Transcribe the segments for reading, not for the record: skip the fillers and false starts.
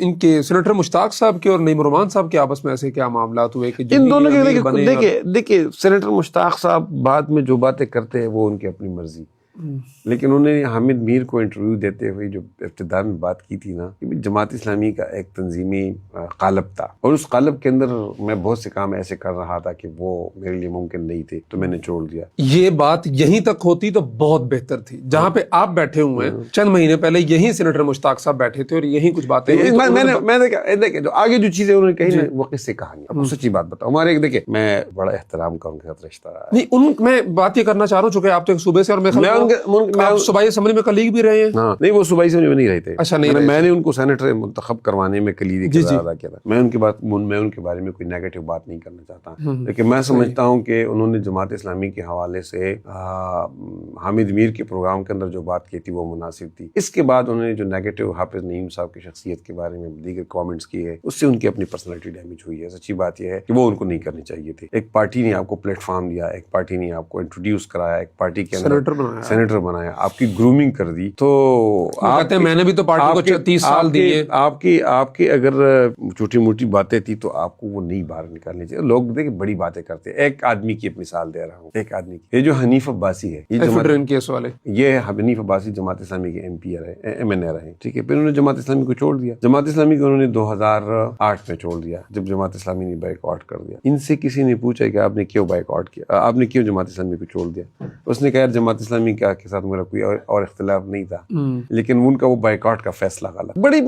ان کے سینیٹر مشتاق صاحب کے اور نعیم الرحمان صاحب کے آپس میں ایسے کیا معاملات ہوئے کہ ان دونوں کے دیکھیے سینیٹر مشتاق صاحب بعد میں جو باتیں کرتے ہیں وہ ان کی اپنی مرضی، لیکن انہوں نے حامد میر کو انٹرویو دیتے ہوئے جو ابتدا میں بات کی تھی نا کہ جماعت اسلامی کا ایک تنظیمی قالب تھا، اور اس قالب کے اندر میں بہت سے کام ایسے کر رہا تھا کہ وہ میرے لیے ممکن نہیں تھے تو میں نے چھوڑ دیا۔ یہ بات یہیں تک ہوتی تو بہت بہتر تھی، جہاں پہ آپ بیٹھے ہوئے ہیں چند مہینے پہلے یہیں سینیٹر مشتاق صاحب بیٹھے تھے اور یہیں کچھ باتیں میں دیکھا جو آگے جو چیزیں انہوں نے کہی نا وہ قصے کہانی، اب سچی بات بتاؤں ہمارے دیکھیے میں بڑا احترام کا ان کے ساتھ رشتہ رہا نہیں، ان میں بات یہ کرنا چاہ رہا ہوں چونکہ آپ تو ایک صوبے سے اور میں صوبائی اسمبلی میں کلیگ بھی رہے ہیں۔ ہاں نہیں، وہ صوبائی اسمبلی میں نہیں رہے تھے۔ اچھا نہیں، میں نے ان کو سینیٹر منتخب کروانے میں کلیدی کردار ادا کیا تھا۔ میں ان کے بارے میں کوئی نیگیٹو بات نہیں کرنا چاہتا، لیکن میں سمجھتا ہوں کہ انہوں نے جماعت اسلامی کے حوالے سے حامد میر کے پروگرام کے اندر جو بات کی تھی وہ مناسب تھی۔ اس کے بعد انہوں نے جو نیگیٹو حافظ نعیم صاحب کی شخصیت کے بارے میں دیگر کامنٹس کیے ہیں اس سے ان کی اپنی پرسنالٹی ڈیمیج ہوئی ہے۔ سچی بات یہ ہے کہ وہ ان کو نہیں کرنی چاہیے تھے۔ ایک پارٹی نے آپ کو پلیٹ فارم دیا، ایک پارٹی نے آپ کو انٹروڈیوس کرایا، ایک پارٹی کے اندر سینیٹر بنایا، آپ کی گرومنگ کر دی، تو کہتے ہیں میں نے بھی تو پارٹی کو 30 سال دیے۔ آپ کی اگر چھوٹی موٹی باتیں تھی تو آپ کو وہ نہیں باہر نکالنی چاہیے۔ لوگ دیکھیں بڑی باتیں کرتے ہیں۔ ایک آدمی کی مثال دے رہا ہوں، ایک آدمی کی، یہ جو حنیف عباسی ہے، یہ حنیف عباسی جماعت اسلامی کے MNA رہے، ٹھیک ہے، پھر انہوں نے جماعت اسلامی کو چھوڑ دیا۔ جماعت اسلامی کو انہوں نے 2008 میں چھوڑ دیا جب جماعت اسلامی نے بائیک آؤٹ کر دیا۔ ان سے کسی نے پوچھا کہ آپ نے کیوں بائیک آؤٹ کیا، آپ نے کیوں جماعت اسلامی کو چھوڑ دیا؟ اس نے کہا جماعت اسلامی کے ساتھ میرا کوئی اور اختلاف نہیں تھا، لیکن ان کا وہ بائیکاٹ کا فیصلہ غلط، بڑی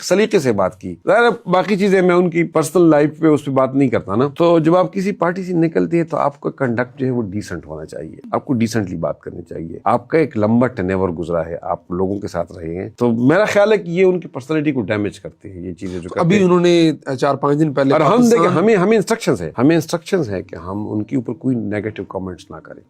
سلیقے سے بات کی۔ ظاہر باقی چیزیں میں ان کی پرسنل لائف پہ اس پہ بات نہیں کرتا نا، تو جب آپ کسی پارٹی سے نکلتے ہیں تو آپ کا کنڈکٹ جو ہے وہ ڈیسنٹ ہونا چاہیے، آپ کو ڈیسنٹلی بات کرنی چاہیے، آپ کا ایک لمبا ٹینیور گزرا ہے، آپ لوگوں کے ساتھ رہے ہیں، تو میرا خیال ہے کہ یہ ان کی پرسنالٹی کو ڈیمیج کرتے ہیں یہ چیزیں جو کرتے ہیں۔ ابھی انہوں نے 4-5 دن پہلے اور ہم دیکھیں ہمیں انسٹرکشنز ہے کہ ہم ان کے اوپر کوئی نیگیٹو کامنٹس نہ کریں۔